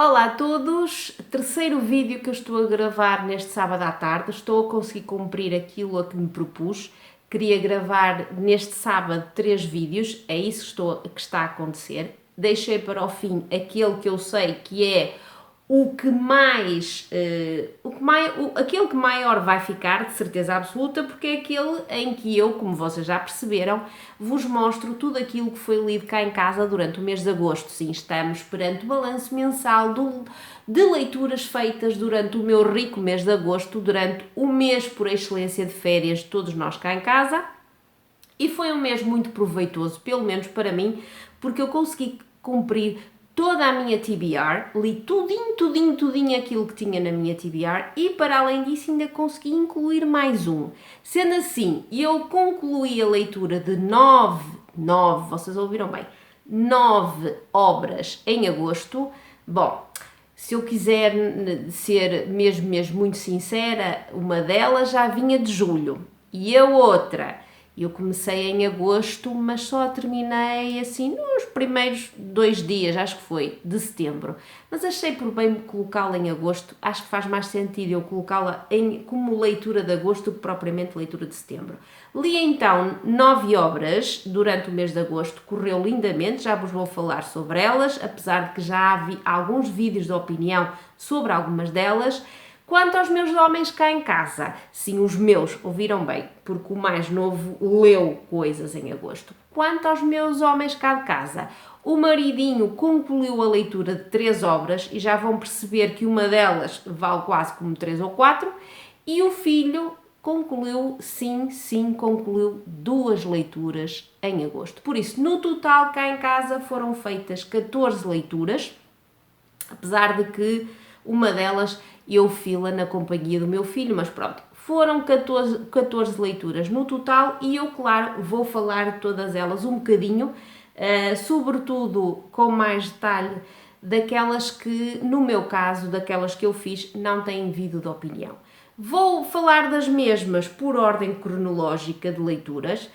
Olá a todos, terceiro vídeo que eu estou a gravar neste sábado à tarde. Estou a conseguir cumprir aquilo a que me propus. Queria gravar neste sábado 3 vídeos, é isso que está a acontecer. Deixei para o fim aquele que eu sei que é aquele que maior vai ficar, de certeza absoluta, porque é aquele em que eu, como vocês já perceberam, vos mostro tudo aquilo que foi lido cá em casa durante o mês de agosto. Sim, estamos perante o balanço mensal de leituras feitas durante o meu rico mês de agosto, durante o mês por excelência de férias de todos nós cá em casa. E foi um mês muito proveitoso, pelo menos para mim, porque eu consegui cumprir toda a minha TBR, li tudinho aquilo que tinha na minha TBR e para além disso ainda consegui incluir mais um. Sendo assim, eu concluí a leitura de 9, vocês ouviram bem, 9 obras em agosto. Bom, se eu quiser ser mesmo muito sincera, uma delas já vinha de julho e a outra eu comecei em agosto, mas só terminei assim nos primeiros 2 dias, acho que foi, de setembro. Mas achei por bem colocá-la em agosto, acho que faz mais sentido eu colocá-la como leitura de agosto do que propriamente leitura de setembro. Li então 9 obras durante o mês de agosto, correu lindamente, já vos vou falar sobre elas, apesar de que já vi alguns vídeos de opinião sobre algumas delas. Quanto aos meus homens cá em casa, sim, os meus, ouviram bem, porque o mais novo leu coisas em agosto. Quanto aos meus homens cá de casa, o maridinho concluiu a leitura de 3 obras e já vão perceber que uma delas vale quase como 3 ou 4, e o filho concluiu, concluiu 2 leituras em agosto. Por isso, no total cá em casa foram feitas 14 leituras, apesar de que uma delas eu fila na companhia do meu filho, mas pronto, foram 14 leituras no total e eu, claro, vou falar de todas elas um bocadinho, sobretudo com mais detalhe daquelas que, no meu caso, daquelas que eu fiz, não têm vindo de opinião. Vou falar das mesmas por ordem cronológica de leituras,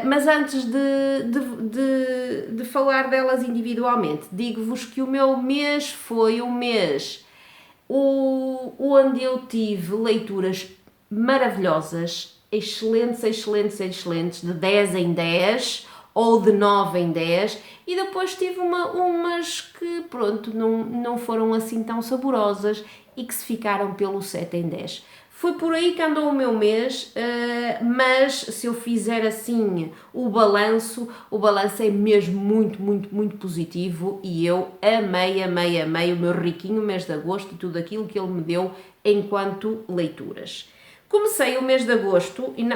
mas antes de falar delas individualmente, digo-vos que o meu mês foi um mês onde eu tive leituras maravilhosas, excelentes, de 10 em 10 ou de 9 em 10, e depois tive umas que, pronto, não foram assim tão saborosas e que se ficaram pelo 7 em 10. Foi por aí que andou o meu mês, mas se eu fizer assim o balanço é mesmo muito positivo e eu amei o meu riquinho mês de agosto e tudo aquilo que ele me deu enquanto leituras. Comecei o mês de agosto, e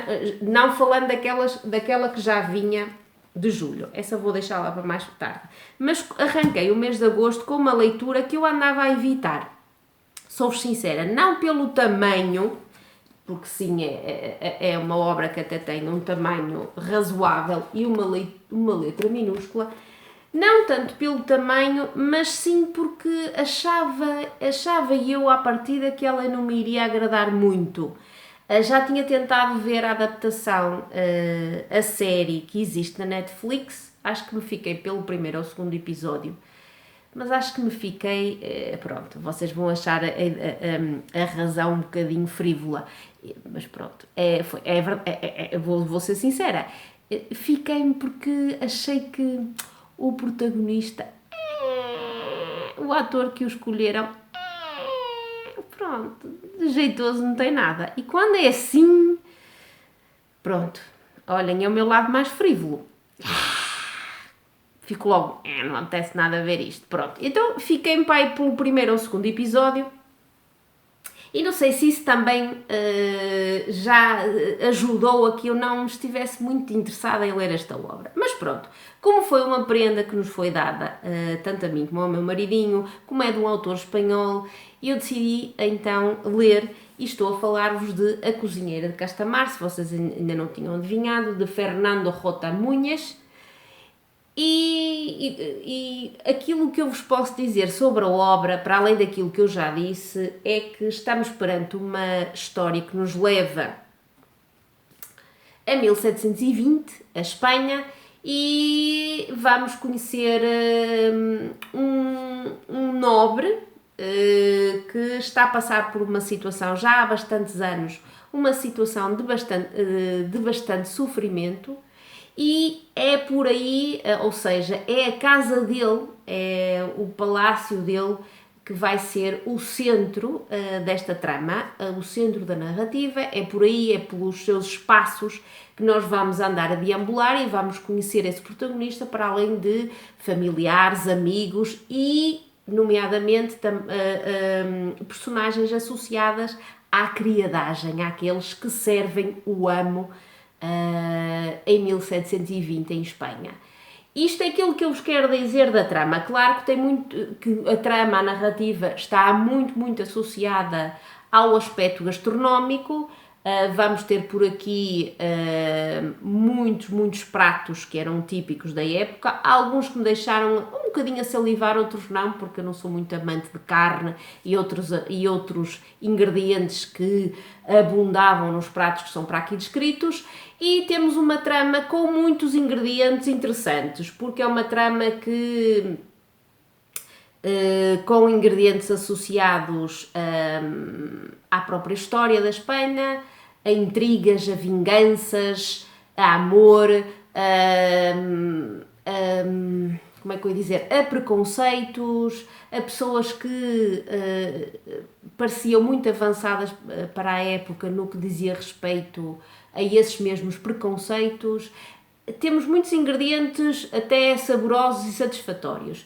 não falando daquela que já vinha de julho, essa vou deixar lá para mais tarde, mas arranquei o mês de agosto com uma leitura que eu andava a evitar. Sou-vos sincera, não pelo tamanho, porque sim, é uma obra que até tem um tamanho razoável e uma letra minúscula, não tanto pelo tamanho, mas sim porque achava eu à partida que ela não me iria agradar muito. Já tinha tentado ver a adaptação, a série que existe na Netflix, acho que me fiquei pelo primeiro ou segundo episódio, mas acho que me fiquei, pronto, vocês vão achar a razão um bocadinho frívola, mas pronto, vou ser sincera, fiquei-me porque achei que o protagonista, o ator que o escolheram, pronto, de jeitoso não tem nada, e quando é assim, pronto, olhem, é o meu lado mais frívolo. Fico logo, não acontece nada a ver isto, pronto. Então fiquei-me para aí pelo primeiro ou segundo episódio e não sei se isso também já ajudou a que eu não estivesse muito interessada em ler esta obra. Mas pronto, como foi uma prenda que nos foi dada, tanto a mim como ao meu maridinho, como é de um autor espanhol, eu decidi então ler e estou a falar-vos de A Cozinheira de Castamar, se vocês ainda não tinham adivinhado, de Fernando J. Núñez. E aquilo que eu vos posso dizer sobre a obra, para além daquilo que eu já disse, é que estamos perante uma história que nos leva a 1720, a Espanha, e vamos conhecer um nobre que está a passar por uma situação já há bastantes anos, uma situação de bastante sofrimento, e é por aí, ou seja, é a casa dele, é o palácio dele que vai ser o centro desta trama, o centro da narrativa. É por aí, é pelos seus espaços que nós vamos andar a deambular e vamos conhecer esse protagonista, para além de familiares, amigos e, nomeadamente, personagens associadas à criadagem, àqueles que servem o amo em 1720 em Espanha. Isto é aquilo que eu vos quero dizer da trama. Claro que tem muito, que a trama, a narrativa, está muito associada ao aspecto gastronómico. Vamos ter por aqui muitos pratos que eram típicos da época. Alguns que me deixaram um bocadinho a salivar, outros não, porque eu não sou muito amante de carne e outros ingredientes que abundavam nos pratos que são para aqui descritos. E temos uma trama com muitos ingredientes interessantes, porque é uma trama que com ingredientes associados à própria história da Espanha, a intrigas, a vinganças, a amor, como é que eu ia dizer, a preconceitos, a pessoas que pareciam muito avançadas para a época no que dizia respeito a esses mesmos preconceitos. Temos muitos ingredientes até saborosos e satisfatórios.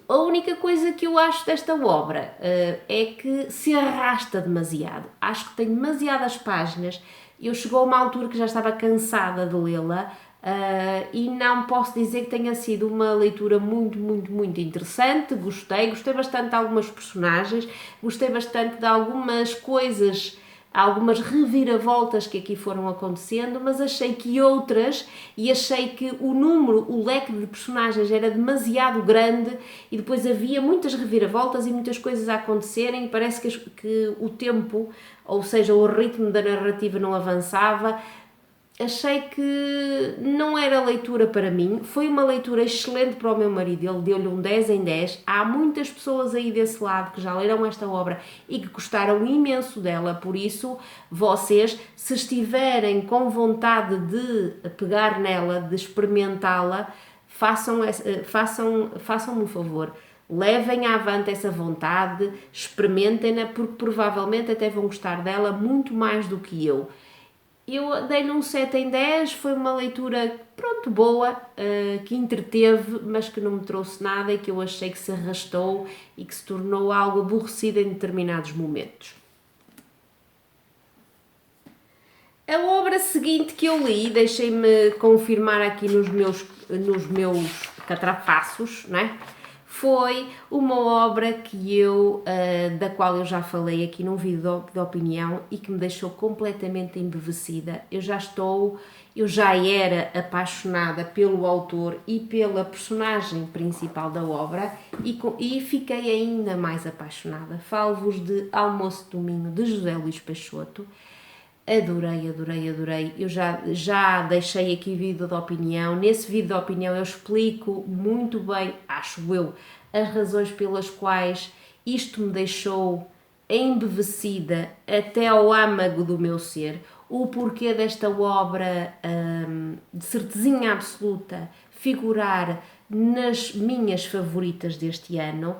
A única coisa que eu acho desta obra é que se arrasta demasiado. Acho que tem demasiadas páginas. Eu chegou a uma altura que já estava cansada de lê-la e não posso dizer que tenha sido uma leitura muito interessante. Gostei bastante de algumas personagens, gostei bastante de algumas coisas, algumas reviravoltas que aqui foram acontecendo, mas achei que outras, e achei que o leque de personagens era demasiado grande e depois havia muitas reviravoltas e muitas coisas a acontecerem e parece que o tempo, ou seja, o ritmo da narrativa não avançava. Achei que não era leitura para mim. Foi uma leitura excelente para o meu marido, ele deu-lhe um 10 em 10. Há muitas pessoas aí desse lado que já leram esta obra e que gostaram imenso dela, por isso vocês, se estiverem com vontade de pegar nela, de experimentá-la, façam-me um favor. Levem avante essa vontade, experimentem-na, porque provavelmente até vão gostar dela muito mais do que eu. Eu dei-lhe um 7 em 10, foi uma leitura, boa, que entreteve, mas que não me trouxe nada e que eu achei que se arrastou e que se tornou algo aborrecido em determinados momentos. A obra seguinte que eu li, deixem-me confirmar aqui nos meus catrafaços, não é? Foi uma obra da qual eu já falei aqui num vídeo de opinião e que me deixou completamente embevecida. Eu já era apaixonada pelo autor e pela personagem principal da obra e fiquei ainda mais apaixonada. Falo-vos de Almoço de Domingo, de José Luís Peixoto. Adorei. Eu já deixei aqui vídeo de opinião. Nesse vídeo de opinião eu explico muito bem, acho eu, as razões pelas quais isto me deixou embevecida até ao âmago do meu ser, o porquê desta obra de certezinha absoluta figurar nas minhas favoritas deste ano.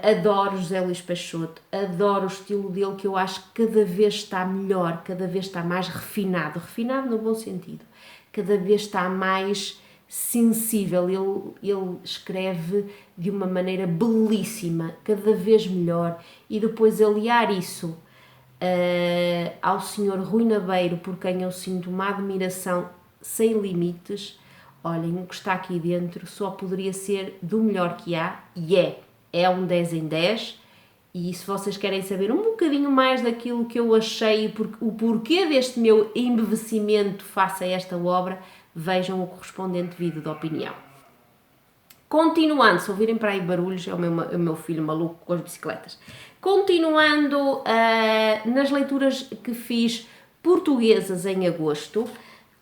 Adoro José Luís Peixoto, adoro o estilo dele, que eu acho que cada vez está melhor, cada vez está mais refinado no bom sentido, cada vez está mais sensível, ele escreve de uma maneira belíssima, cada vez melhor, e depois aliar isso ao Sr. Rui Nabeiro, por quem eu sinto uma admiração sem limites. Olhem, o que está aqui dentro só poderia ser do melhor que há, e é um 10 em 10, e se vocês querem saber um bocadinho mais daquilo que eu achei, o porquê deste meu embevecimento face a esta obra, vejam o correspondente vídeo de opinião. Continuando, se ouvirem para aí barulhos, é o meu filho maluco com as bicicletas. Continuando nas leituras que fiz portuguesas em agosto,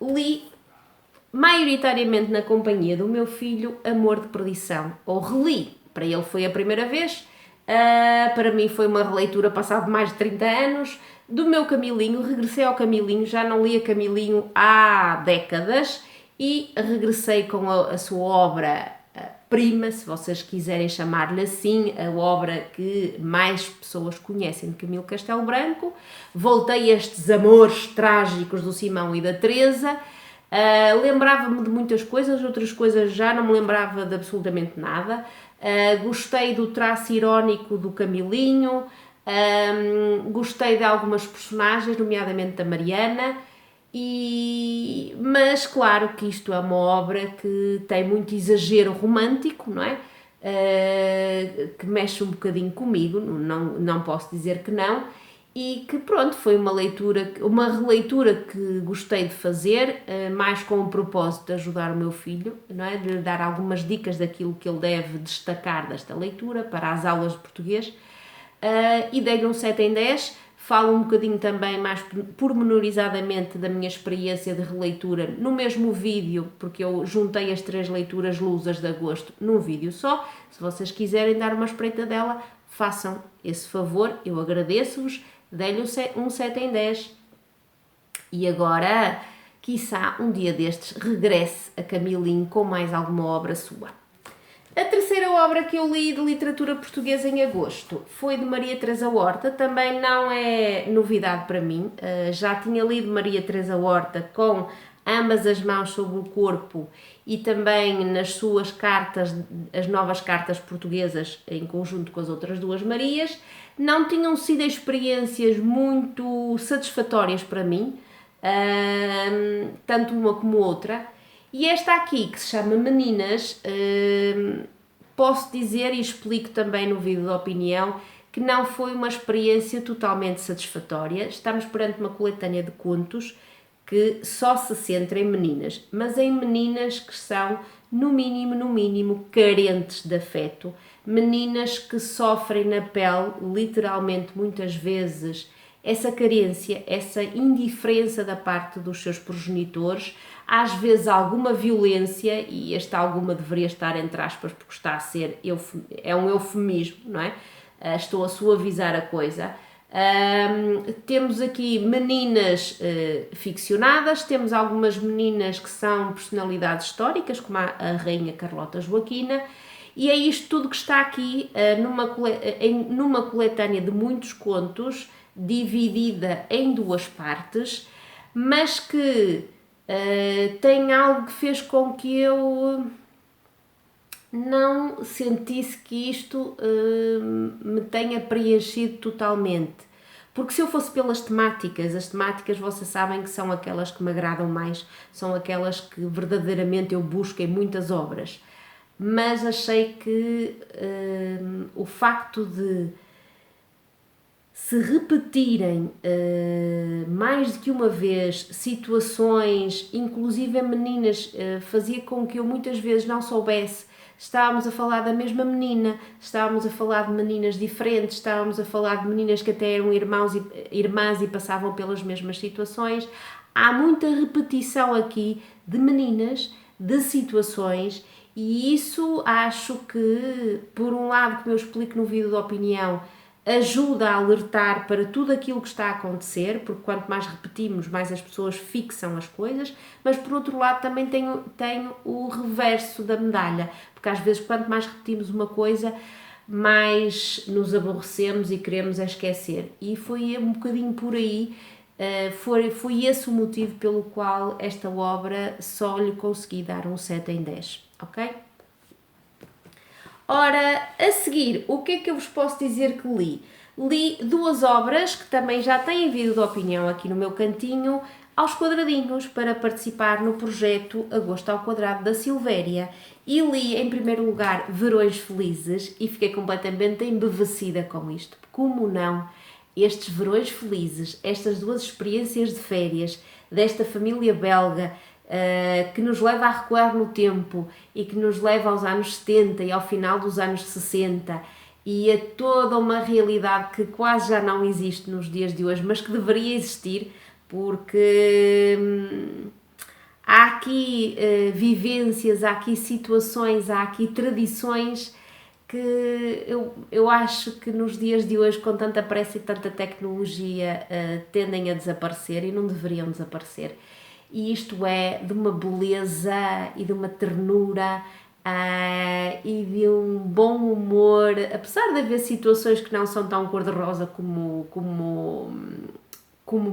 li maioritariamente na companhia do meu filho Amor de Perdição, ou reli para ele foi a primeira vez, para mim foi uma releitura passado mais de 30 anos, do meu Camilinho, regressei ao Camilinho, já não lia Camilinho há décadas, e regressei com a sua obra prima, se vocês quiserem chamar-lhe assim, a obra que mais pessoas conhecem de Camilo Castelo Branco. Voltei a estes amores trágicos do Simão e da Teresa. Lembrava-me de muitas coisas, outras coisas já não me lembrava de absolutamente nada. Gostei do traço irónico do Camilinho, gostei de algumas personagens, nomeadamente da Mariana. Mas claro que isto é uma obra que tem muito exagero romântico, não é? Que mexe um bocadinho comigo, não posso dizer que não, e que pronto, foi uma releitura que gostei de fazer, mais com o propósito de ajudar o meu filho, não é? De lhe dar algumas dicas daquilo que ele deve destacar desta leitura para as aulas de português, e dei-lhe um 7 em 10. Falo um bocadinho também mais pormenorizadamente da minha experiência de releitura no mesmo vídeo, porque eu juntei as 3 leituras lusas de agosto num vídeo só. Se vocês quiserem dar uma espreita dela, façam esse favor, eu agradeço-vos, dei-lhe um 7 em 10. E agora, quiçá um dia destes, regresse a Camilinho com mais alguma obra sua. A terceira obra que eu li de literatura portuguesa em agosto foi de Maria Teresa Horta, também não é novidade para mim, já tinha lido Maria Teresa Horta com Ambas as Mãos sobre o Corpo e também nas suas cartas, as novas cartas portuguesas em conjunto com as outras duas Marias. Não tinham sido experiências muito satisfatórias para mim, tanto uma como outra. E esta aqui, que se chama Meninas, posso dizer e explico também no vídeo de opinião que não foi uma experiência totalmente satisfatória. Estamos perante uma coletânea de contos que só se centra em meninas, mas em meninas que são, no mínimo, carentes de afeto, meninas que sofrem na pele, literalmente, muitas vezes, essa carência, essa indiferença da parte dos seus progenitores, às vezes alguma violência, e esta alguma deveria estar entre aspas, porque está a ser, é um eufemismo, não é? Estou a suavizar a coisa. Temos aqui meninas ficcionadas, temos algumas meninas que são personalidades históricas, como a Rainha Carlota Joaquina, e é isto tudo que está aqui numa coletânea de muitos contos, dividida em 2 partes, mas que tem algo que fez com que eu não sentisse que isto me tenha preenchido totalmente. Porque se eu fosse pelas temáticas, as temáticas vocês sabem que são aquelas que me agradam mais, são aquelas que verdadeiramente eu busco em muitas obras. Mas achei que o facto de se repetirem mais do que uma vez situações, inclusive a meninas, fazia com que eu muitas vezes não soubesse. Estávamos a falar da mesma menina, estávamos a falar de meninas diferentes, estávamos a falar de meninas que até eram irmãs e passavam pelas mesmas situações. Há muita repetição aqui de meninas, de situações, e isso acho que, por um lado, como eu explico no vídeo de opinião, ajuda a alertar para tudo aquilo que está a acontecer, porque quanto mais repetimos, mais as pessoas fixam as coisas, mas por outro lado também tem o reverso da medalha, porque às vezes quanto mais repetimos uma coisa, mais nos aborrecemos e queremos esquecer. E foi um bocadinho por aí, foi esse o motivo pelo qual esta obra só lhe consegui dar um 7 em 10, ok? Ora, a seguir, o que é que eu vos posso dizer que li? Li 2 obras que também já têm vídeo de opinião aqui no meu cantinho, aos quadradinhos, para participar no projeto Agosto ao Quadrado da Silvéria. E li, em primeiro lugar, Verões Felizes, e fiquei completamente embevecida com isto. Como não? Estes verões felizes, estas 2 experiências de férias desta família belga, que nos leva a recuar no tempo e que nos leva aos anos 70 e ao final dos anos 60 e a toda uma realidade que quase já não existe nos dias de hoje, mas que deveria existir, porque há aqui vivências, há aqui situações, há aqui tradições que eu acho que nos dias de hoje, com tanta pressa e tanta tecnologia, tendem a desaparecer e não deveriam desaparecer. E isto é de uma beleza e de uma ternura e de um bom humor, apesar de haver situações que não são tão cor-de-rosa como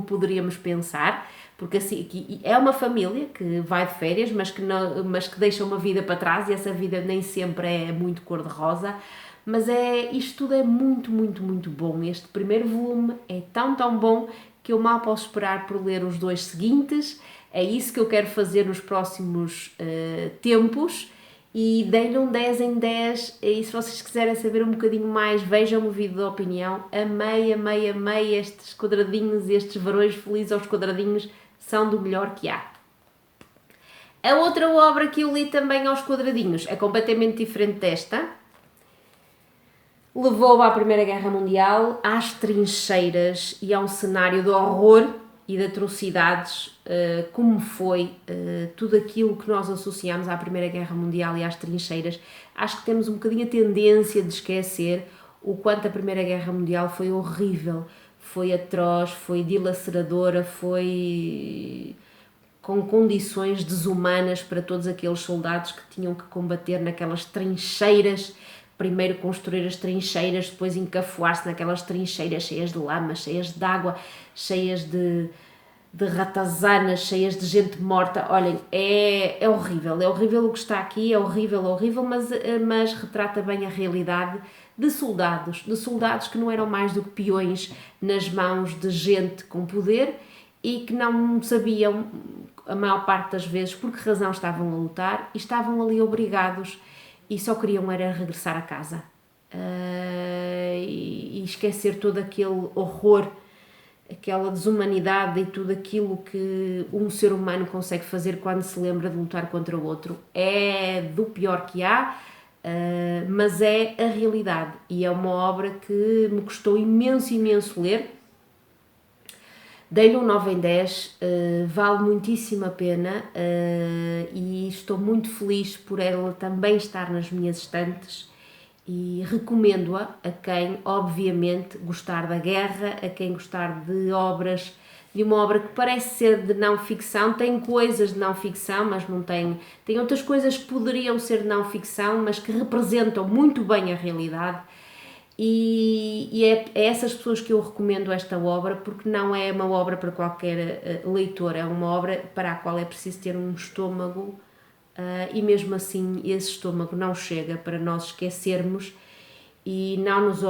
poderíamos pensar, porque assim, é uma família que vai de férias, mas que deixa uma vida para trás, e essa vida nem sempre é muito cor-de-rosa, mas isto tudo é muito, muito, muito bom. Este primeiro volume é tão, tão bom que eu mal posso esperar por ler os 2 seguintes. É isso que eu quero fazer nos próximos tempos, e dei-lhe um 10 em 10, e se vocês quiserem saber um bocadinho mais, vejam o vídeo de opinião. Amei, amei, amei estes quadradinhos, estes varões felizes aos quadradinhos, são do melhor que há. A outra obra que eu li também aos quadradinhos é completamente diferente desta. Levou-me à Primeira Guerra Mundial, às trincheiras e a um cenário de horror e de atrocidades, como foi tudo aquilo que nós associamos à Primeira Guerra Mundial e às trincheiras. Acho que temos um bocadinho a tendência de esquecer o quanto a Primeira Guerra Mundial foi horrível, foi atroz, foi dilaceradora, foi com condições desumanas para todos aqueles soldados que tinham que combater naquelas trincheiras. Primeiro construir as trincheiras, depois encafuar-se naquelas trincheiras cheias de lama, cheias de água, cheias de ratazanas, cheias de gente morta. Olhem, é horrível o que está aqui, é horrível, mas retrata bem a realidade de soldados que não eram mais do que peões nas mãos de gente com poder e que não sabiam, a maior parte das vezes, por que razão estavam a lutar, e estavam ali obrigados e só queriam era regressar a casa e esquecer todo aquele horror, aquela desumanidade e tudo aquilo que um ser humano consegue fazer quando se lembra de lutar contra o outro. É do pior que há, mas é a realidade, e é uma obra que me custou imenso ler. Dei-lhe um 9 em 10, vale muitíssimo a pena, e estou muito feliz por ela também estar nas minhas estantes, e recomendo-a a quem, obviamente, gostar da guerra, a quem gostar de uma obra que parece ser de não ficção. Tem coisas de não ficção, mas não tem outras coisas que poderiam ser de não ficção, mas que representam muito bem a realidade. E é a essas pessoas que eu recomendo esta obra, porque não é uma obra para qualquer leitor, é uma obra para a qual é preciso ter um estômago, e mesmo assim esse estômago não chega para nós esquecermos e não nos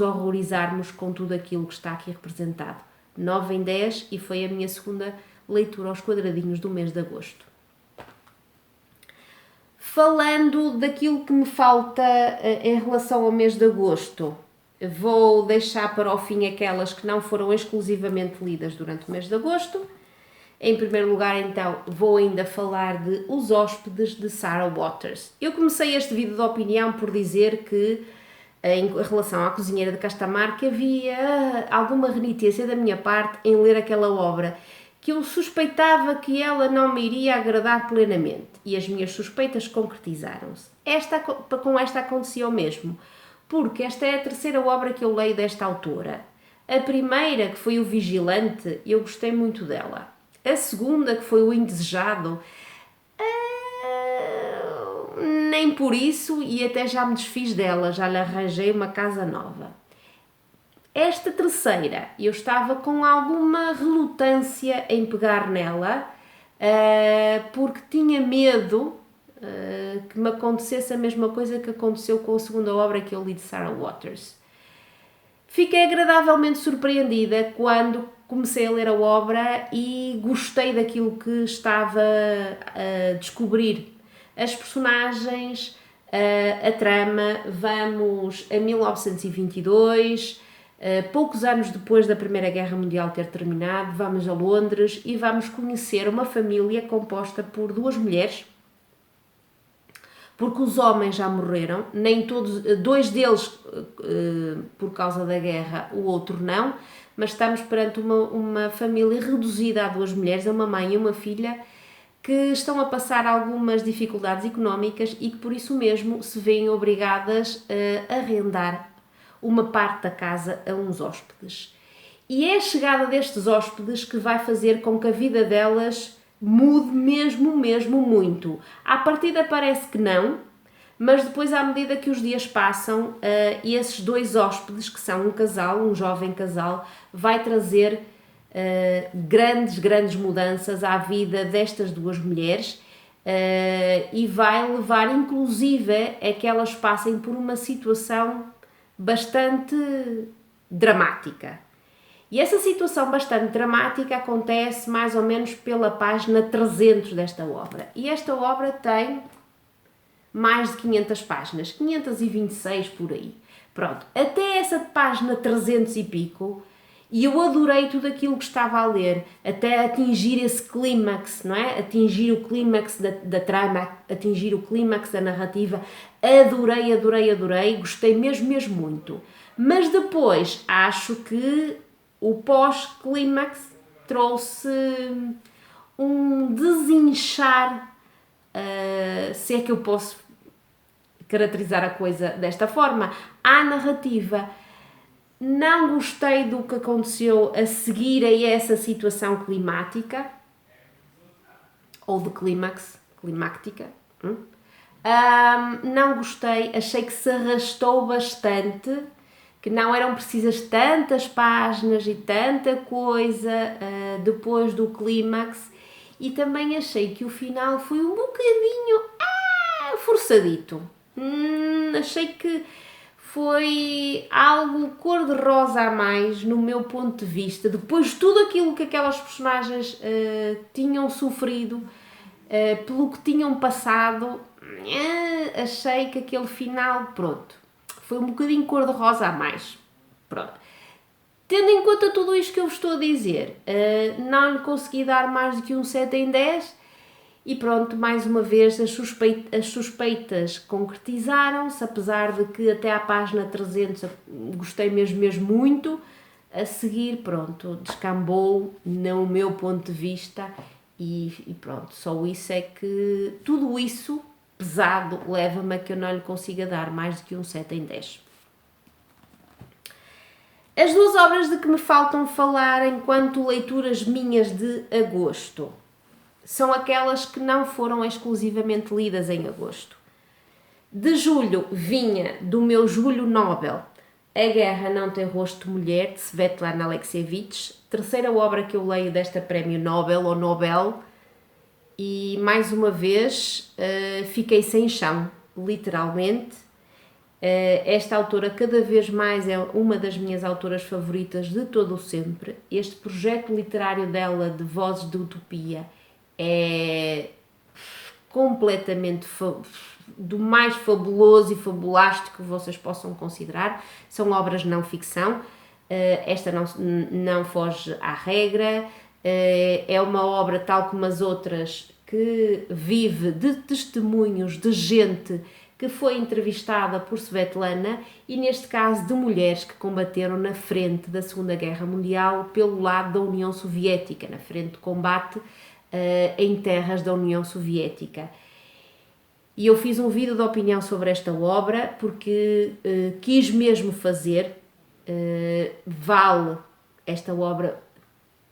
horrorizarmos com tudo aquilo que está aqui representado. 9 em 10, e foi a minha segunda leitura aos quadradinhos do mês de agosto. Falando daquilo que me falta em relação ao mês de agosto, vou deixar para o fim aquelas que não foram exclusivamente lidas durante o mês de agosto. Em primeiro lugar, então, vou ainda falar de Os Hóspedes de Sarah Waters. Eu comecei este vídeo de opinião por dizer que, em relação à Cozinheira de Castamar, que havia alguma renitência da minha parte em ler aquela obra, que eu suspeitava que ela não me iria agradar plenamente, e as minhas suspeitas concretizaram-se. Com esta aconteceu o mesmo, porque esta é a terceira obra que eu leio desta autora. A primeira, que foi O Vigilante, eu gostei muito dela. A segunda, que foi O Indesejado, nem por isso, e até já me desfiz dela, já lhe arranjei uma casa nova. Esta terceira, eu estava com alguma relutância em pegar nela, porque tinha medo que me acontecesse a mesma coisa que aconteceu com a segunda obra que eu li de Sarah Waters. Fiquei agradavelmente surpreendida quando comecei a ler a obra e gostei daquilo que estava a descobrir. As personagens, a trama. Vamos a 1922, poucos anos depois da Primeira Guerra Mundial ter terminado. Vamos a Londres e vamos conhecer uma família composta por 2 mulheres, porque os homens já morreram, nem todos, 2 deles por causa da guerra, o outro não, mas estamos perante uma família reduzida a 2 mulheres, a uma mãe e uma filha, que estão a passar algumas dificuldades económicas e que por isso mesmo se veem obrigadas a arrendar uma parte da casa a uns hóspedes. E é a chegada destes hóspedes que vai fazer com que a vida delas mude mesmo muito. À partida parece que não, mas depois, à medida que os dias passam, esses dois hóspedes, que são um casal, um jovem casal, vai trazer grandes mudanças à vida destas duas mulheres e vai levar, inclusive, a que elas passem por uma situação bastante dramática. E essa situação bastante dramática acontece mais ou menos pela página 300 desta obra. E esta obra tem mais de 500 páginas, 526 por aí. Pronto, até essa página 300 e pico, e eu adorei tudo aquilo que estava a ler, até atingir esse clímax, não é? Atingir o clímax da trama, atingir o clímax da narrativa. Adorei, gostei mesmo muito. Mas depois acho que o pós-clímax trouxe um desinchar, se é que eu posso caracterizar a coisa desta forma, à narrativa. Não gostei do que aconteceu a seguir a essa situação climática, ou de climática. Não gostei, achei que se arrastou bastante, que não eram precisas tantas páginas e tanta coisa depois do clímax, e também achei que o final foi um bocadinho forçadito. Achei que foi algo cor-de-rosa a mais, no meu ponto de vista, depois de tudo aquilo que aquelas personagens tinham sofrido, pelo que tinham passado, achei que aquele final, pronto, foi um bocadinho cor-de-rosa a mais. Pronto. Tendo em conta tudo isto que eu vos estou a dizer, não lhe consegui dar mais do que um 7 em 10, e pronto, mais uma vez as suspeitas concretizaram-se, apesar de que até à página 300 gostei mesmo muito. A seguir, pronto, descambou no meu ponto de vista e pronto, só isso é que tudo isso pesado leva-me a que eu não lhe consiga dar mais do que um 7 em 10. As duas obras de que me faltam falar enquanto leituras minhas de agosto são aquelas que não foram exclusivamente lidas em agosto. De julho vinha do meu julho Nobel A Guerra Não Tem Rosto de Mulher, de Svetlana Alexievich, terceira obra que eu leio desta prémio Nobel ou Nobel, e mais uma vez fiquei sem chão, literalmente. Esta autora cada vez mais é uma das minhas autoras favoritas de todo o sempre. Este projeto literário dela de Vozes de Utopia é completamente do mais fabuloso e fabulástico que vocês possam considerar. São obras não ficção, esta não foge à regra, é uma obra tal como as outras que vive de testemunhos de gente que foi entrevistada por Svetlana e neste caso de mulheres que combateram na frente da Segunda Guerra Mundial pelo lado da União Soviética, na frente de combate em terras da União Soviética. E eu fiz um vídeo de opinião sobre esta obra porque quis mesmo fazer, esta obra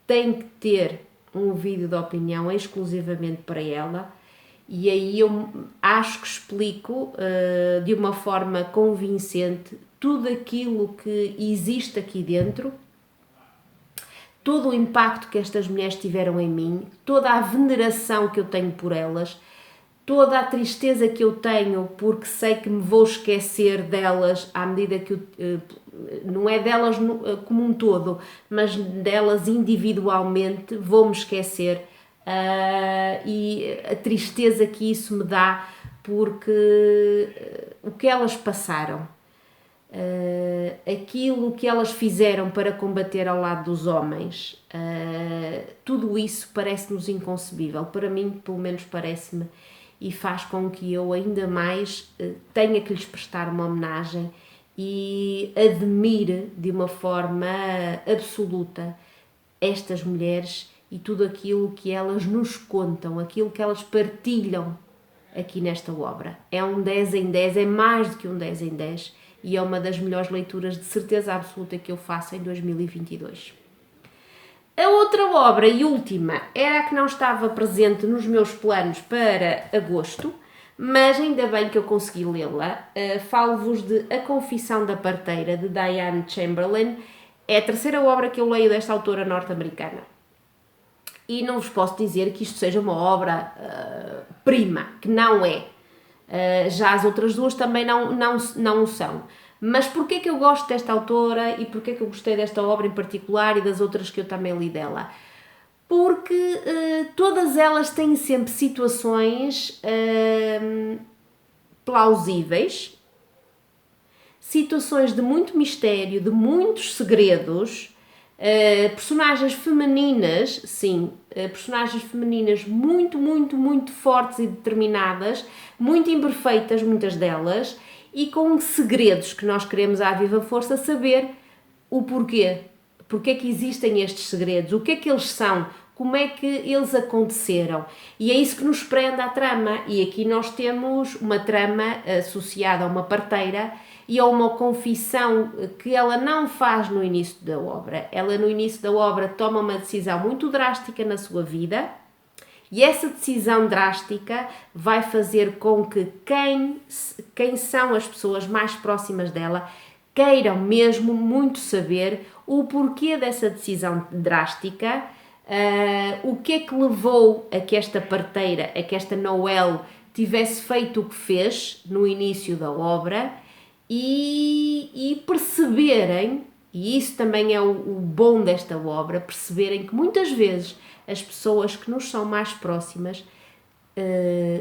tem que ter um vídeo de opinião exclusivamente para ela, e aí eu acho que explico de uma forma convincente tudo aquilo que existe aqui dentro, todo o impacto que estas mulheres tiveram em mim, toda a veneração que eu tenho por elas, toda a tristeza que eu tenho porque sei que me vou esquecer delas à medida que não é delas como um todo, mas delas individualmente vou-me esquecer, e a tristeza que isso me dá porque o que elas passaram, aquilo que elas fizeram para combater ao lado dos homens, tudo isso parece-nos inconcebível. Para mim, pelo menos parece-me, e faz com que eu ainda mais tenha que lhes prestar uma homenagem e admire de uma forma absoluta estas mulheres e tudo aquilo que elas nos contam, aquilo que elas partilham aqui nesta obra. É um 10 em 10, é mais do que um 10 em 10 e é uma das melhores leituras de certeza absoluta que eu faço em 2022. A outra obra e última era a que não estava presente nos meus planos para agosto, mas ainda bem que eu consegui lê-la. Falo-vos de A Confissão da Parteira, de Diane Chamberlain. É a terceira obra que eu leio desta autora norte-americana. E não vos posso dizer que isto seja uma obra prima, que não é. Já as outras duas também não o são. Mas porquê que eu gosto desta autora e porquê que eu gostei desta obra em particular e das outras que eu também li dela? Porque todas elas têm sempre situações plausíveis, situações de muito mistério, de muitos segredos, personagens femininas, sim, personagens femininas muito fortes e determinadas, muito imperfeitas, muitas delas, e com segredos que nós queremos à viva força saber o porquê. Porque é que existem estes segredos? O que é que eles são? Como é que eles aconteceram? E é isso que nos prende à trama. E aqui nós temos uma trama associada a uma parteira e a uma confissão que ela não faz no início da obra. Ela no início da obra toma uma decisão muito drástica na sua vida e essa decisão drástica vai fazer com que quem são as pessoas mais próximas dela queiram mesmo muito saber o porquê dessa decisão drástica, o que é que levou a que esta parteira, a que esta Noelle tivesse feito o que fez no início da obra e perceberem, e isso também é o bom desta obra, perceberem que muitas vezes as pessoas que nos são mais próximas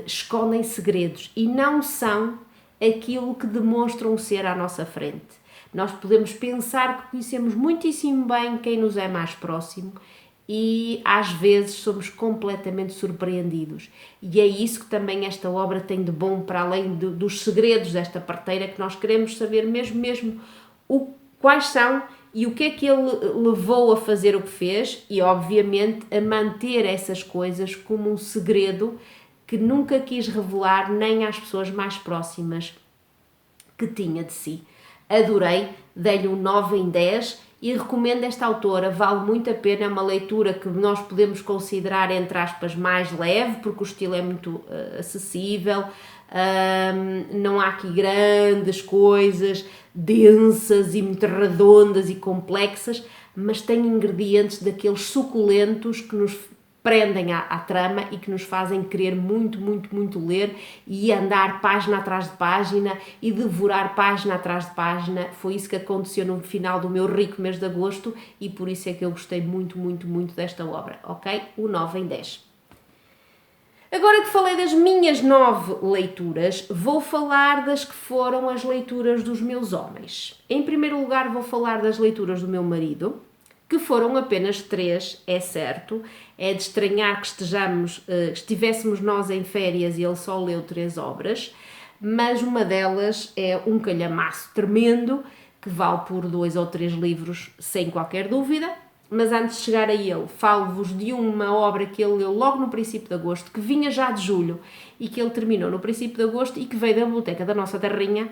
escondem segredos e não são aquilo que demonstram ser à nossa frente. Nós podemos pensar que conhecemos muitíssimo bem quem nos é mais próximo e às vezes somos completamente surpreendidos. E é isso que também esta obra tem de bom, para além dos segredos desta parteira, que nós queremos saber mesmo quais são e o que é que ele levou a fazer o que fez e, obviamente, a manter essas coisas como um segredo que nunca quis revelar nem às pessoas mais próximas que tinha de si. Adorei, dei-lhe um 9 em 10 e recomendo esta autora, vale muito a pena, é uma leitura que nós podemos considerar, entre aspas, mais leve, porque o estilo é muito acessível, não há aqui grandes coisas densas e muito redondas e complexas, mas tem ingredientes daqueles suculentos que nos prendem à trama e que nos fazem querer muito ler e andar página atrás de página e devorar página atrás de página. Foi isso que aconteceu no final do meu rico mês de agosto e por isso é que eu gostei muito desta obra, ok? O 9 em 10. Agora que falei das minhas 9 leituras, vou falar das que foram as leituras dos meus homens. Em primeiro lugar, vou falar das leituras do meu marido, que foram apenas 3, é certo. É de estranhar que estivéssemos nós em férias e ele só leu 3 obras, mas uma delas é um calhamaço tremendo, que vale por 2 ou 3 livros, sem qualquer dúvida. Mas antes de chegar a ele, falo-vos de uma obra que ele leu logo no princípio de agosto, que vinha já de julho e que ele terminou no princípio de agosto e que veio da biblioteca da nossa terrinha.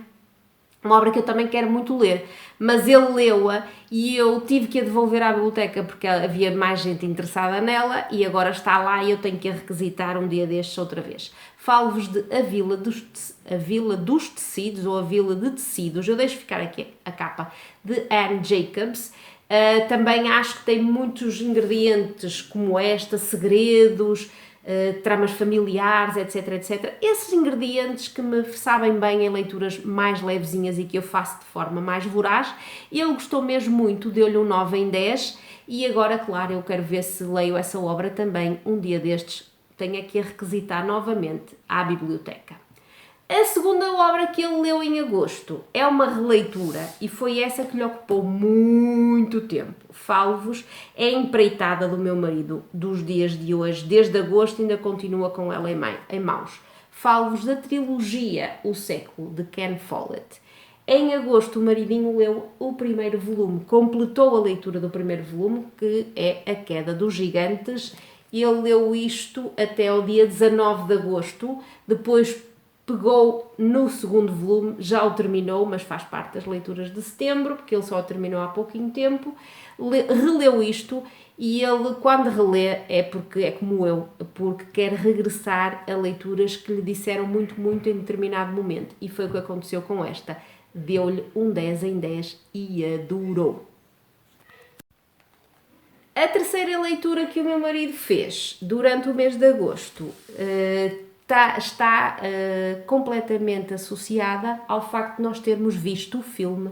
Uma obra que eu também quero muito ler, mas ele leu-a e eu tive que a devolver à biblioteca porque havia mais gente interessada nela e agora está lá e eu tenho que a requisitar um dia destes outra vez. Falo-vos de A Vila dos Tecidos, ou A Vila de Tecidos, eu deixo ficar aqui a capa, de Anne Jacobs. Também acho que tem muitos ingredientes como esta, segredos, tramas familiares, etc. Esses ingredientes que me sabem bem em leituras mais levezinhas e que eu faço de forma mais voraz. Ele gostou mesmo muito, deu-lhe um 9 em 10 e agora, claro, eu quero ver se leio essa obra também um dia destes. Tenho aqui a requisitar novamente à biblioteca. A segunda obra que ele leu em agosto é uma releitura e foi essa que lhe ocupou muito tempo. Falo-vos, é a empreitada do meu marido dos dias de hoje, desde agosto ainda continua com ela em mãos. Falo-vos da trilogia O Século, de Ken Follett. Em agosto, o maridinho leu o primeiro volume, completou a leitura do primeiro volume, que é A Queda dos Gigantes. Ele leu isto até ao dia 19 de agosto, depois pegou no segundo volume, já o terminou, mas faz parte das leituras de setembro, porque ele só o terminou há pouquinho tempo, releu isto e ele, quando relê, é porque é como eu, porque quer regressar a leituras que lhe disseram muito, muito em determinado momento. E foi o que aconteceu com esta. Deu-lhe um 10 em 10 e adorou. A terceira leitura que o meu marido fez durante o mês de agosto está completamente associada ao facto de nós termos visto o filme,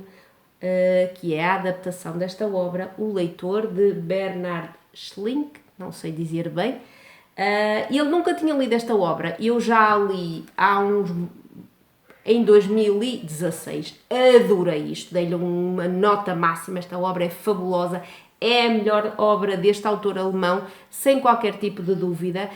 que é a adaptação desta obra, O Leitor, de Bernhard Schlink, não sei dizer bem. Ele nunca tinha lido esta obra, eu já a li em 2016, adorei isto, dei-lhe uma nota máxima, esta obra é fabulosa, é a melhor obra deste autor alemão, sem qualquer tipo de dúvida.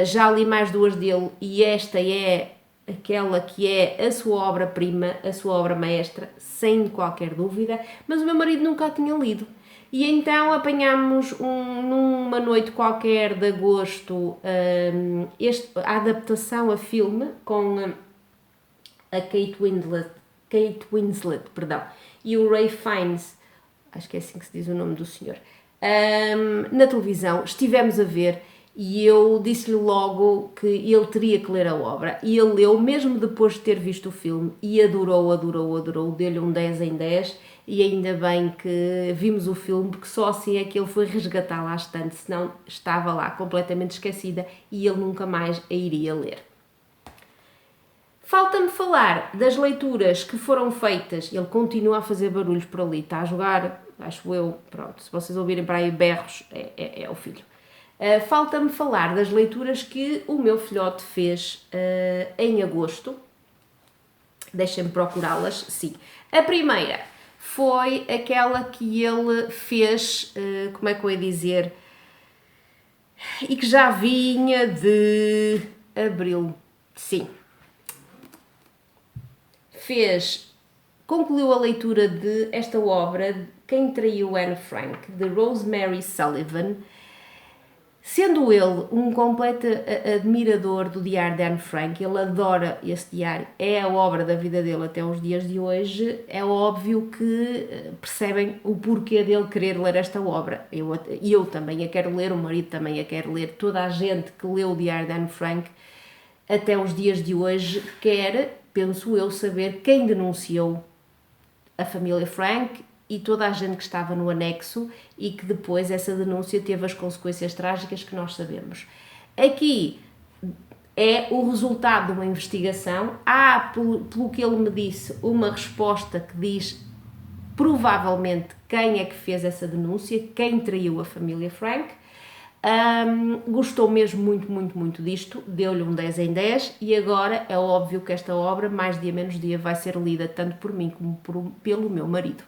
Já li mais duas dele e esta é aquela que é a sua obra-prima, a sua obra maestra, sem qualquer dúvida, mas o meu marido nunca a tinha lido. E então apanhámos numa noite qualquer de agosto a adaptação a filme com a Kate Winslet, e o Ralph Fiennes, acho que é assim que se diz o nome do senhor, na televisão. Estivemos a ver e eu disse-lhe logo que ele teria que ler a obra. E ele leu, mesmo depois de ter visto o filme, e adorou, deu-lhe um 10 em 10, e ainda bem que vimos o filme, porque só assim é que ele foi resgatá-la à estante, senão estava lá completamente esquecida e ele nunca mais a iria ler. Falta-me falar das leituras que foram feitas. Ele continua a fazer barulhos por ali, está a jogar, acho eu, pronto, se vocês ouvirem para aí berros, é o filho. Falta-me falar das leituras que o meu filhote fez em agosto. Deixem-me procurá-las, sim. A primeira foi aquela que ele fez, como é que eu ia dizer, e que já vinha de abril, sim. Concluiu a leitura de esta obra, Quem Traiu Anne Frank, de Rosemary Sullivan, sendo ele um completo admirador do diário de Anne Frank. Ele adora esse diário, é a obra da vida dele até os dias de hoje. É óbvio que percebem o porquê dele querer ler esta obra. Eu também a quero ler, o marido também a quer ler, toda a gente que leu o diário de Anne Frank até os dias de hoje quer, penso eu, saber quem denunciou a família Frank e toda a gente que estava no anexo e que depois essa denúncia teve as consequências trágicas que nós sabemos. Aqui é o resultado de uma investigação. Há, pelo que ele me disse, uma resposta que diz provavelmente quem é que fez essa denúncia, quem traiu a família Frank. Gostou mesmo muito disto, deu-lhe um 10 em 10 e agora é óbvio que esta obra, mais dia menos dia, vai ser lida tanto por mim como pelo meu marido.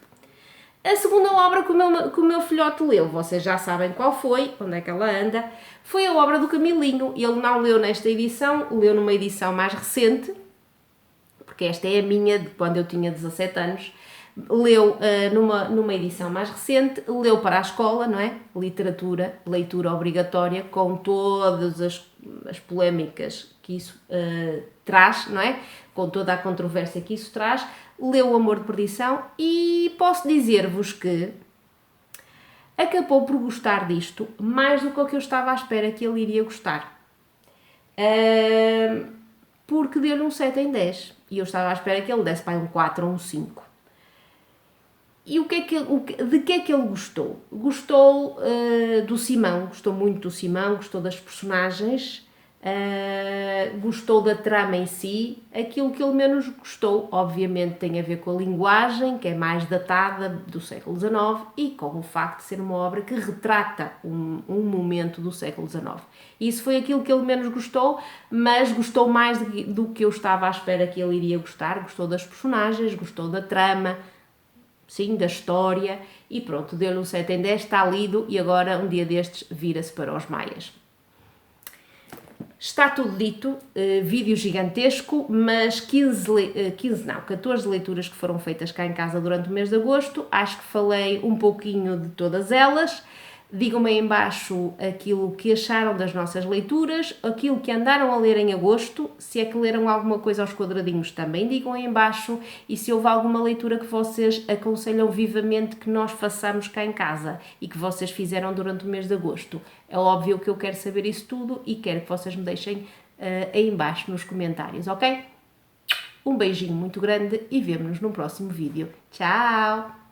A segunda obra que o meu filhote leu, vocês já sabem qual foi, onde é que ela anda, foi a obra do Camilinho. Ele não leu nesta edição, leu numa edição mais recente, porque esta é a minha de quando eu tinha 17 anos, leu numa edição mais recente, leu para a escola, não é? Literatura, leitura obrigatória, com todas as polémicas que isso traz, não é? Com toda a controvérsia que isso traz, leu O Amor de Perdição e posso dizer-vos que acabou por gostar disto mais do que o que eu estava à espera que ele iria gostar. Porque deu-lhe um 7 em 10 e eu estava à espera que ele desse para um 4 ou um 5. E de que é que ele gostou? Gostou do Simão, gostou muito do Simão, gostou das personagens, gostou da trama em si. Aquilo que ele menos gostou, obviamente, tem a ver com a linguagem, que é mais datada do século XIX, e com o facto de ser uma obra que retrata um momento do século XIX. Isso foi aquilo que ele menos gostou, mas gostou mais do que eu estava à espera que ele iria gostar. Gostou das personagens, gostou da trama, sim, da história, e pronto, deu-lhe um 7 em 10, está lido e agora um dia destes vira-se para os Maias. Está tudo dito, vídeo gigantesco, mas 14 leituras que foram feitas cá em casa durante o mês de agosto. Acho que falei um pouquinho de todas elas. Digam-me aí em baixo aquilo que acharam das nossas leituras, aquilo que andaram a ler em agosto, se é que leram alguma coisa aos quadradinhos também digam aí em baixo, e se houve alguma leitura que vocês aconselham vivamente que nós façamos cá em casa e que vocês fizeram durante o mês de agosto. É óbvio que eu quero saber isso tudo e quero que vocês me deixem aí em baixo nos comentários, ok? Um beijinho muito grande e vemo-nos no próximo vídeo. Tchau!